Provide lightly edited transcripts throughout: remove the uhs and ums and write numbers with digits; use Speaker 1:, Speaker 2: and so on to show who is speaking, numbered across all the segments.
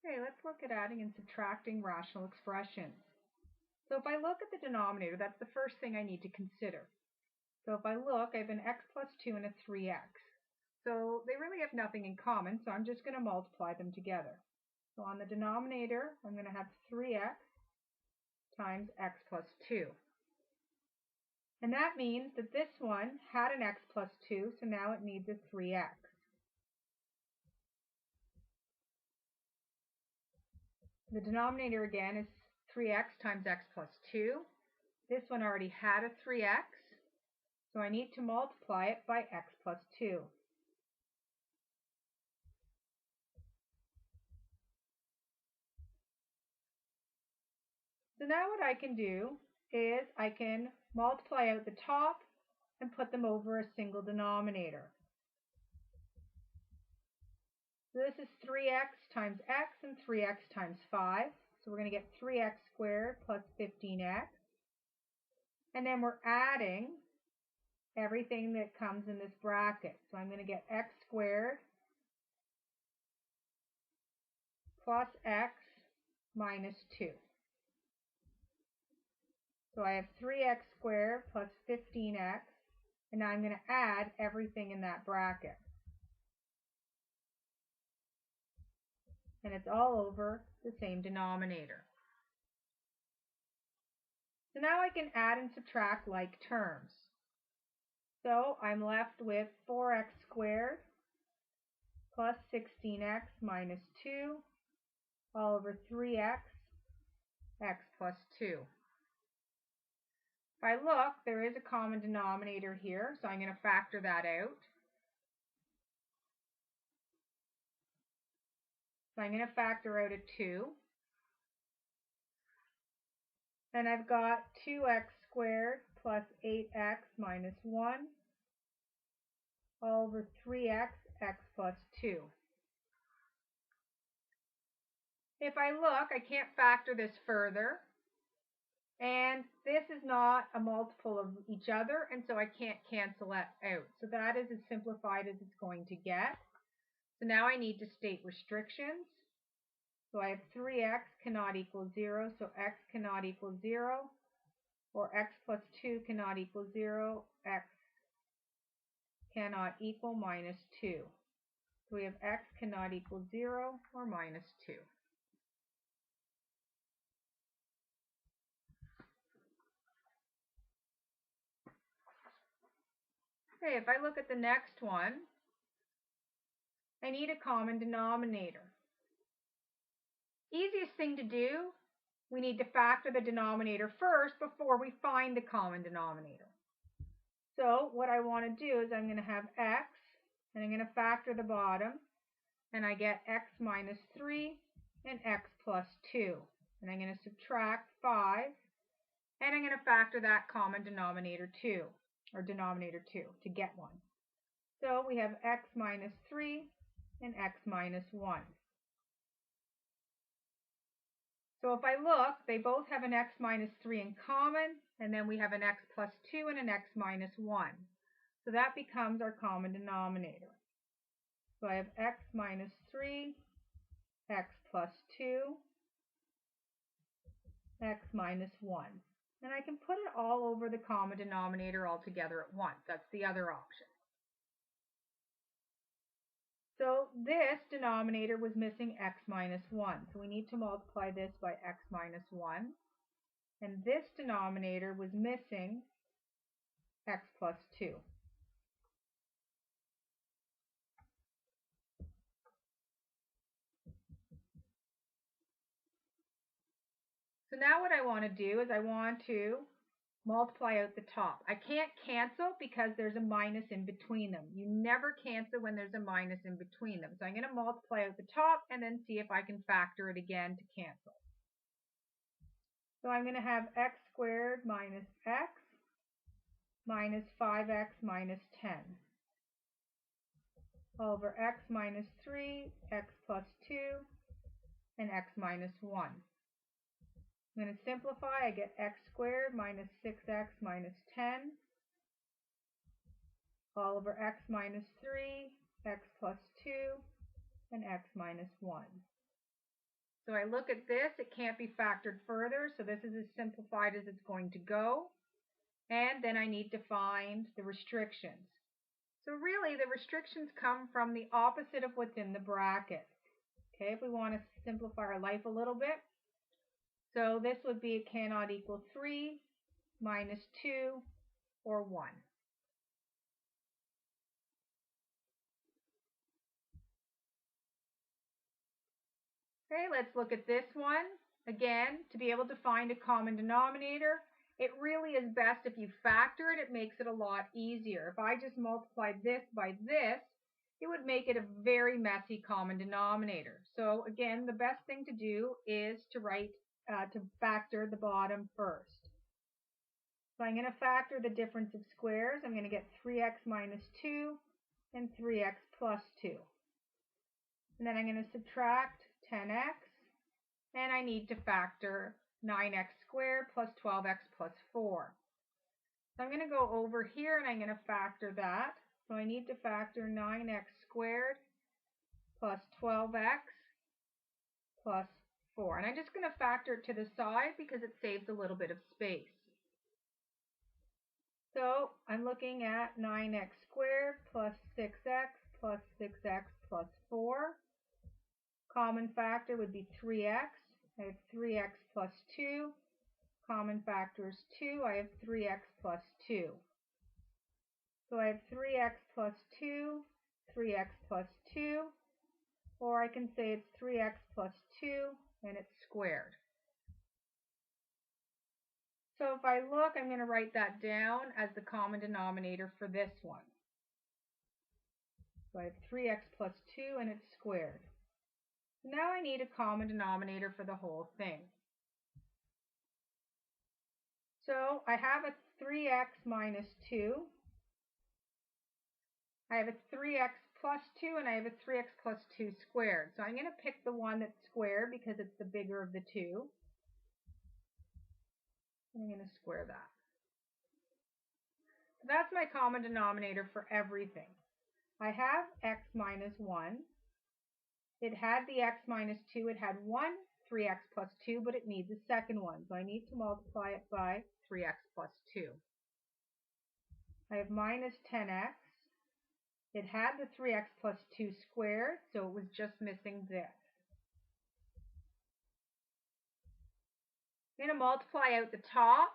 Speaker 1: Okay, let's look at adding and subtracting rational expressions. So if I look at the denominator, that's the first thing I need to consider. So if I look, I have an x plus 2 and a 3x. So they really have nothing in common, so I'm just going to multiply them together. So on the denominator, I'm going to have 3x times x plus 2. And that means that this one had an x plus 2, so now it needs a 3x. The denominator again is 3x times x plus 2. This one already had a 3x, so I need to multiply it by x plus 2. So now what I can do is I can multiply out the top and put them over a single denominator. So this is 3x times x and 3x times 5. So we're going to get 3x squared plus 15x. And then we're adding everything that comes in this bracket. So I'm going to get x squared plus x minus 2. So I have 3x squared plus 15x, and now I'm going to add everything in that bracket. And it's all over the same denominator. So now I can add and subtract like terms. So I'm left with 4x squared plus 16x minus 2 all over 3x, x plus 2. If I look, there is a common denominator here, so I'm going to factor that out. So I'm going to factor out a 2. Then I've got 2x squared plus 8x minus 1 all over 3x, x plus 2. If I look, I can't factor this further. And this is not a multiple of each other, and so I can't cancel that out. So that is as simplified as it's going to get. So now I need to state restrictions. So I have 3x cannot equal 0, so x cannot equal 0, or x plus 2 cannot equal 0, x cannot equal minus 2. So we have x cannot equal 0 or minus 2. Okay, if I look at the next one, I need a common denominator. Easiest thing to do, we need to factor the denominator first before we find the common denominator. So what I want to do is I'm going to have x, and I'm going to factor the bottom, and I get x minus 3 and x plus 2. And I'm going to subtract 5, and I'm going to factor that common denominator 2, or denominator 2, to get one. So we have x minus 3 and x minus 1. So if I look, they both have an x minus 3 in common, and then we have an x plus 2 and an x minus 1. So that becomes our common denominator. So I have x minus 3, x plus 2, x minus 1. And I can put it all over the common denominator all together at once. That's the other option. So this denominator was missing x minus 1. So we need to multiply this by x minus 1. And this denominator was missing x plus 2. So now what I want to do is I want to multiply out the top. I can't cancel because there's a minus in between them. You never cancel when there's a minus in between them. So I'm going to multiply out the top and then see if I can factor it again to cancel. So I'm going to have x squared minus x minus 5x minus 10 over x minus 3, x plus 2, and x minus 1. I'm going to simplify. I get x squared minus 6x minus 10 all over x minus 3, x plus 2, and x minus 1. So I look at this, it can't be factored further, so this is as simplified as it's going to go. And then I need to find the restrictions. So really, the restrictions come from the opposite of what's in the bracket. Okay, if we want to simplify our life a little bit. So this would be it cannot equal 3, minus 2, or 1. Okay, let's look at this one. Again, to be able to find a common denominator, it really is best if you factor it. It makes it a lot easier. If I just multiplied this by this, it would make it a very messy common denominator. So again, the best thing to do is to factor the bottom first. So I'm going to factor the difference of squares. I'm going to get 3x minus 2 and 3x plus 2. And then I'm going to subtract 10x, and I need to factor 9x squared plus 12x plus 4. So I'm going to go over here and I'm going to factor that. So I need to factor 9x squared plus 12x plus 4. And I'm just going to factor it to the side because it saves a little bit of space. So I'm looking at 9x squared plus 6x plus 6x plus 4. Common factor would be 3x. I have 3x plus 2. Common factor is 2. I have 3x plus 2. So I have 3x plus 2, 3x plus 2, or I can say it's 3x plus 2 and it's squared. So if I look, I'm going to write that down as the common denominator for this one. So I have 3x plus 2 and it's squared. Now I need a common denominator for the whole thing. So I have a 3x minus 2. I have a 3x plus 2 and I have a 3x plus 2 squared. So I'm going to pick the one that's squared because it's the bigger of the two. I'm going to square that. So that's my common denominator for everything. I have x minus 1. It had the x minus 2. It had one 3x plus 2, but it needs a second one. So I need to multiply it by 3x plus 2. I have minus 10x. It had the 3x plus 2 squared, so it was just missing this. I'm going to multiply out the top,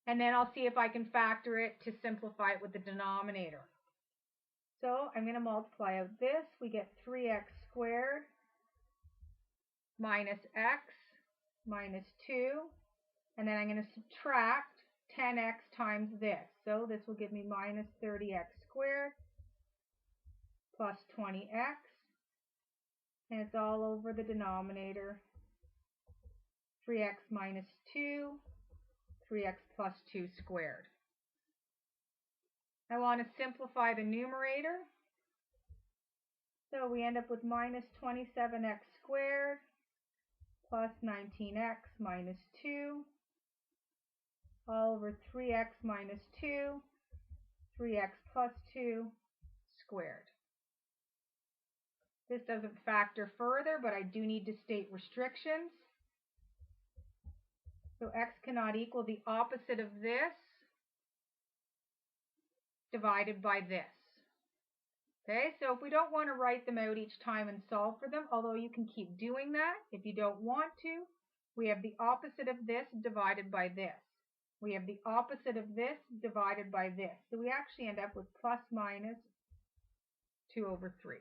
Speaker 1: and then I'll see if I can factor it to simplify it with the denominator. So I'm going to multiply out this. We get 3x squared minus x minus 2, and then I'm going to subtract 10x times this. So this will give me minus 30x squared plus 20x, and it's all over the denominator. 3x minus 2, 3x plus 2 squared. I want to simplify the numerator. So we end up with minus 27x squared plus 19x minus 2 all over 3x minus 2, 3x plus 2 squared. This doesn't factor further, but I do need to state restrictions. So x cannot equal the opposite of this divided by this. Okay, so if we don't want to write them out each time and solve for them, although you can keep doing that if you don't want to, we have the opposite of this divided by this. We have the opposite of this divided by this. So we actually end up with plus minus 2 over 3.